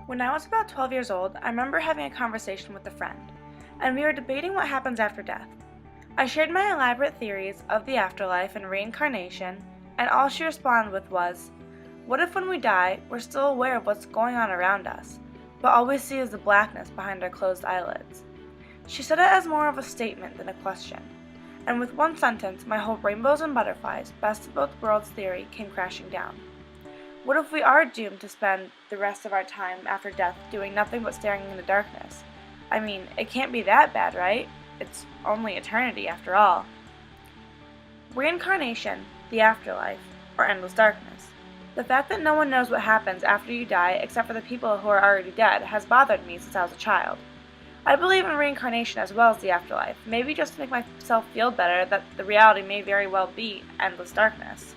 When I was about 12 years old, I remember having a conversation with a friend, and we were debating what happens after death. I shared my elaborate theories of the afterlife and reincarnation, and all she responded with was, "What if when we die, we're still aware of what's going on around us, but all we see is the blackness behind our closed eyelids?" She said it as more of a statement than a question, and with one sentence, my whole rainbows and butterflies, best of both worlds theory came crashing down. What if we are doomed to spend the rest of our time after death doing nothing but staring into darkness? I mean, it can't be that bad, right? It's only eternity after all. Reincarnation, the afterlife, or endless darkness. The fact that no one knows what happens after you die except for the people who are already dead has bothered me since I was a child. I believe in reincarnation as well as the afterlife, maybe just to make myself feel better that the reality may very well be endless darkness.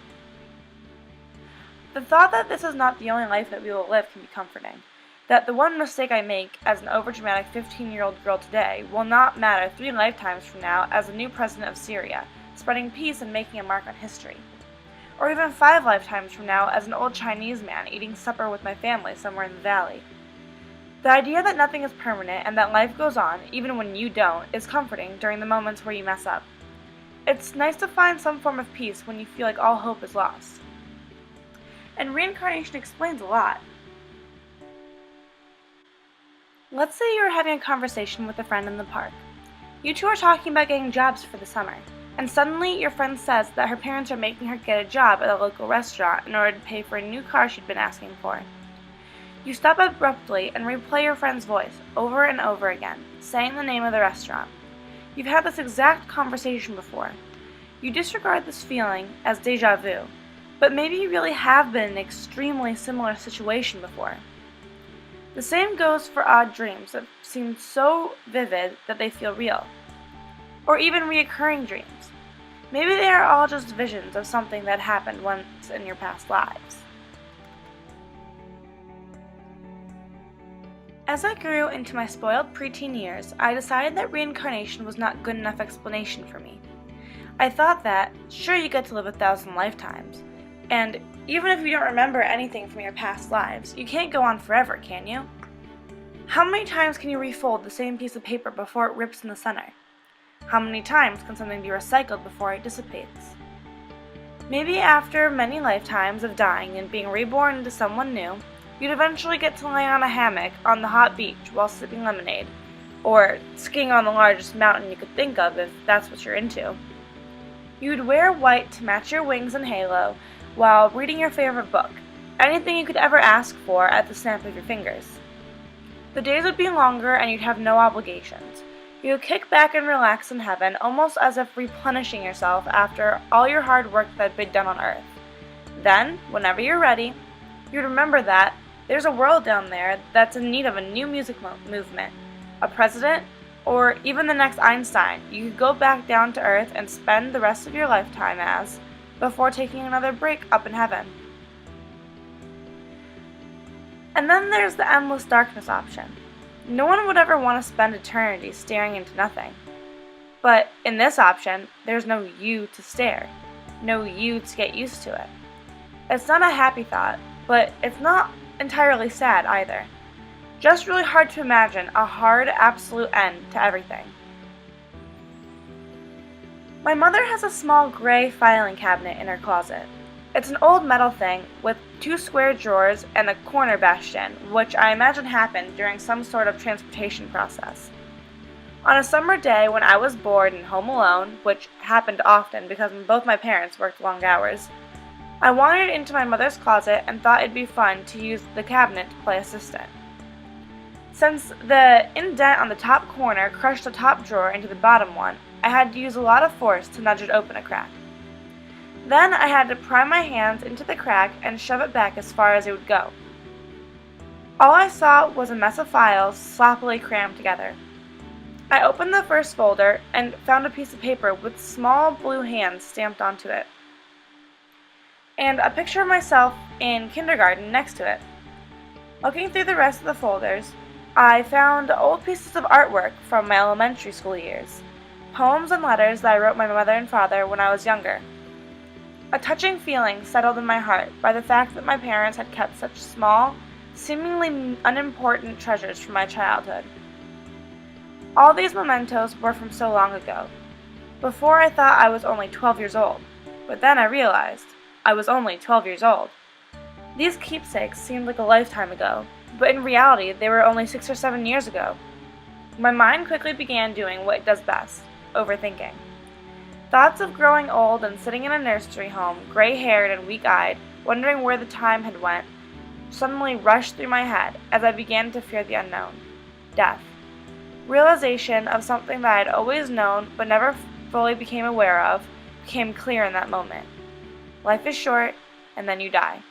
The thought that this is not the only life that we will live can be comforting. That the one mistake I make as an overdramatic 15-year-old girl today will not matter 3 lifetimes from now as the new president of Syria, spreading peace and making a mark on history. Or even 5 lifetimes from now as an old Chinese man eating supper with my family somewhere in the valley. The idea that nothing is permanent and that life goes on, even when you don't, is comforting during the moments where you mess up. It's nice to find some form of peace when you feel like all hope is lost. And reincarnation explains a lot. Let's say you are having a conversation with a friend in the park. You two are talking about getting jobs for the summer, and suddenly your friend says that her parents are making her get a job at a local restaurant in order to pay for a new car she'd been asking for. You stop abruptly and replay your friend's voice over and over again, saying the name of the restaurant. You've had this exact conversation before. You disregard this feeling as déjà vu, but maybe you really have been in an extremely similar situation before. The same goes for odd dreams that seem so vivid that they feel real. Or even reoccurring dreams. Maybe they are all just visions of something that happened once in your past lives. As I grew into my spoiled preteen years, I decided that reincarnation was not good enough explanation for me. I thought that, sure, you get to live 1,000 lifetimes, and even if you don't remember anything from your past lives, you can't go on forever, can you? How many times can you refold the same piece of paper before it rips in the center? How many times can something be recycled before it dissipates? Maybe after many lifetimes of dying and being reborn into someone new, you'd eventually get to lay on a hammock on the hot beach while sipping lemonade, or skiing on the largest mountain you could think of if that's what you're into. You'd wear white to match your wings and halo, while reading your favorite book, anything you could ever ask for at the snap of your fingers. The days would be longer and you'd have no obligations. You would kick back and relax in heaven, almost as if replenishing yourself after all your hard work that had been done on earth. Then, whenever you're ready, you'd remember that there's a world down there that's in need of a new music movement, a president, or even the next Einstein. You could go back down to earth and spend the rest of your lifetime as, before taking another break up in heaven. And then there's the endless darkness option. No one would ever want to spend eternity staring into nothing. But in this option, there's no you to stare, no you to get used to it. It's not a happy thought, but it's not entirely sad either. Just really hard to imagine a hard, absolute end to everything. My mother has a small gray filing cabinet in her closet. It's an old metal thing with 2 square drawers and a corner bastion, which I imagine happened during some sort of transportation process. On a summer day when I was bored and home alone, which happened often because both my parents worked long hours, I wandered into my mother's closet and thought it'd be fun to use the cabinet to play assistant. Since the indent on the top corner crushed the top drawer into the bottom one, I had to use a lot of force to nudge it open a crack. Then I had to pry my hands into the crack and shove it back as far as it would go. All I saw was a mess of files sloppily crammed together. I opened the first folder and found a piece of paper with small blue hands stamped onto it, and a picture of myself in kindergarten next to it. Looking through the rest of the folders, I found old pieces of artwork from my elementary school years, poems and letters that I wrote my mother and father when I was younger. A touching feeling settled in my heart by the fact that my parents had kept such small, seemingly unimportant treasures from my childhood. All these mementos were from so long ago. Before I thought I was only 12 years old, but then I realized I was only 12 years old. These keepsakes seemed like a lifetime ago, but in reality they were only 6 or 7 years ago. My mind quickly began doing what it does best, overthinking. Thoughts of growing old and sitting in a nursery home, gray-haired and weak-eyed, wondering where the time had went, suddenly rushed through my head as I began to fear the unknown. Death. Realization of something that I had always known but never fully became aware of became clear in that moment. Life is short, and then you die.